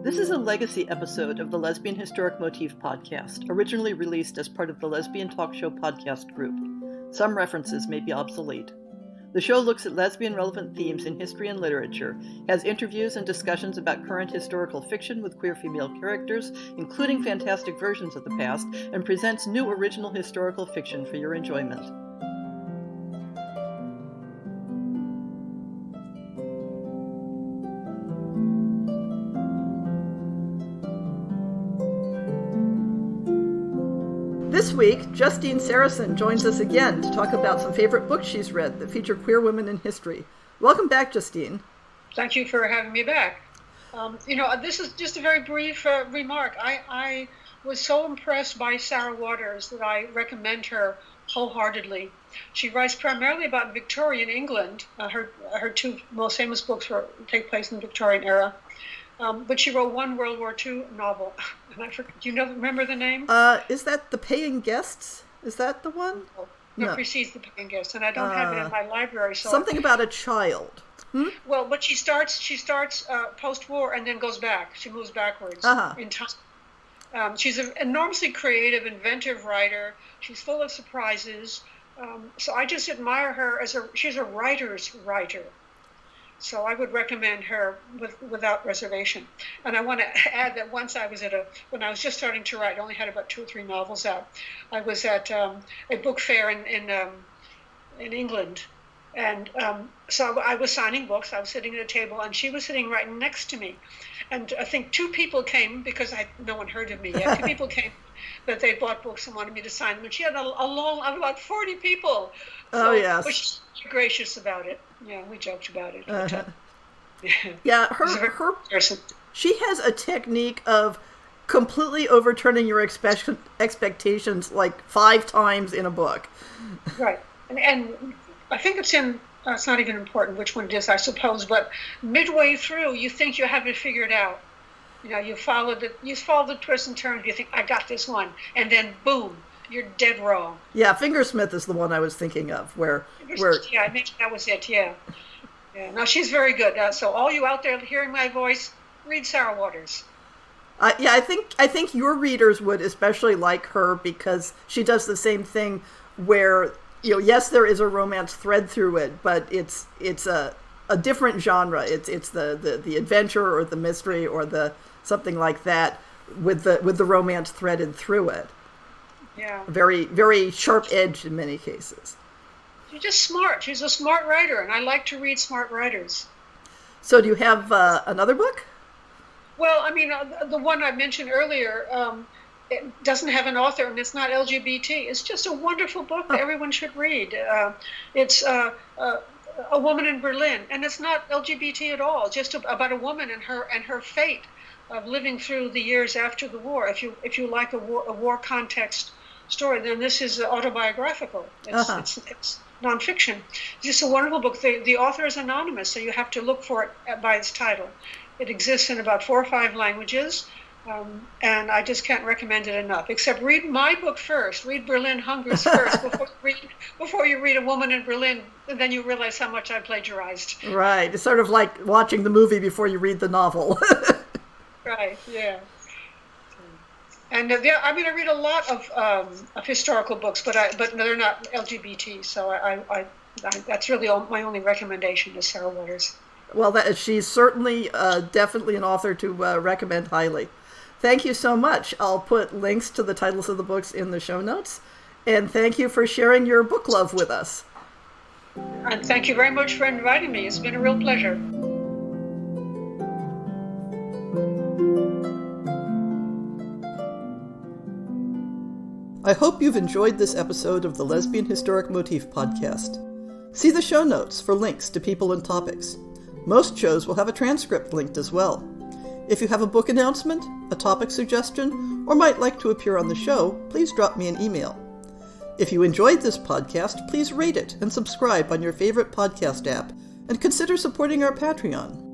This is a legacy episode of the Lesbian Historic Motif podcast, originally released as part of the Lesbian Talk Show podcast group. Some references may be obsolete. The show looks at lesbian-relevant themes in history and literature, has interviews and discussions about current historical fiction with queer female characters, including fantastic versions of the past, and presents new original historical fiction for your enjoyment. This week, Justine Saracen joins us again to talk about some favorite books she's read that feature queer women in history. Welcome back, Justine. Thank you for having me back. This is just a very brief remark. I was so impressed by Sarah Waters that I recommend her wholeheartedly. She writes primarily about Victorian England. Her two most famous books take place in the Victorian era. But she wrote one World War II novel. And I forget, do you remember the name? Is that The Paying Guests? Is that the one? No. It precedes The Paying Guests, and I don't have it in my library. So something about a child. Well, but she starts post-war and then goes back. She moves backwards in time. She's an enormously creative, inventive writer. She's full of surprises. So I just admire her she's a writer's writer. So I would recommend her without reservation. And I want to add that once I was when I was just starting to write, I only had about 2 or 3 novels out. I was at a book fair in England. And so I was signing books. I was sitting at a table, and she was sitting right next to me. And I think 2 people came, because no one heard of me yet. 2 people came that they bought books and wanted me to sign them. And she had a long, about 40 people. So, yes. But she's gracious about it. Yeah, we joked about it. Yeah, she has a technique of completely overturning your expectations like 5 times in a book. Right. And I think it's not even important which one it is, I suppose, but midway through, you think you have it figured out. You follow the twists and turns, you think, I got this one. And then, boom, you're dead wrong. Yeah, Fingersmith is the one I was thinking of, where yeah, I think that was it, yeah. No, she's very good. So all you out there hearing my voice, read Sarah Waters. I think your readers would especially like her because she does the same thing where, yes, there is a romance thread through it, but it's a different genre. It's the adventure or the mystery or the something like that with the romance threaded through it. Yeah. Very, very sharp-edged in many cases. She's just smart. She's a smart writer, and I like to read smart writers. So do you have another book? Well, I mean, the one I mentioned earlier, it doesn't have an author, and it's not LGBT. It's just a wonderful book that everyone should read. It's A Woman in Berlin, and it's not LGBT at all. Just about a woman and her fate of living through the years after the war. If you like a war context story, then this is autobiographical. It's nonfiction. It's just a wonderful book. The author is anonymous, so you have to look for it by its title. It exists in about 4 or 5 languages, and I just can't recommend it enough. Except read my book first. Read Berlin Hungers first before you read A Woman in Berlin, and then you realize how much I plagiarized. Right. It's sort of like watching the movie before you read the novel. Right. Yeah. And I read a lot of historical books, but they're not LGBT. So I that's really my only recommendation is Sarah Waters. Well, she's certainly definitely an author to recommend highly. Thank you so much. I'll put links to the titles of the books in the show notes, and thank you for sharing your book love with us. And thank you very much for inviting me. It's been a real pleasure. I hope you've enjoyed this episode of the Lesbian Historic Motif podcast. See the show notes for links to people and topics. Most shows will have a transcript linked as well. If you have a book announcement, a topic suggestion, or might like to appear on the show, please drop me an email. If you enjoyed this podcast, please rate it and subscribe on your favorite podcast app, and consider supporting our Patreon.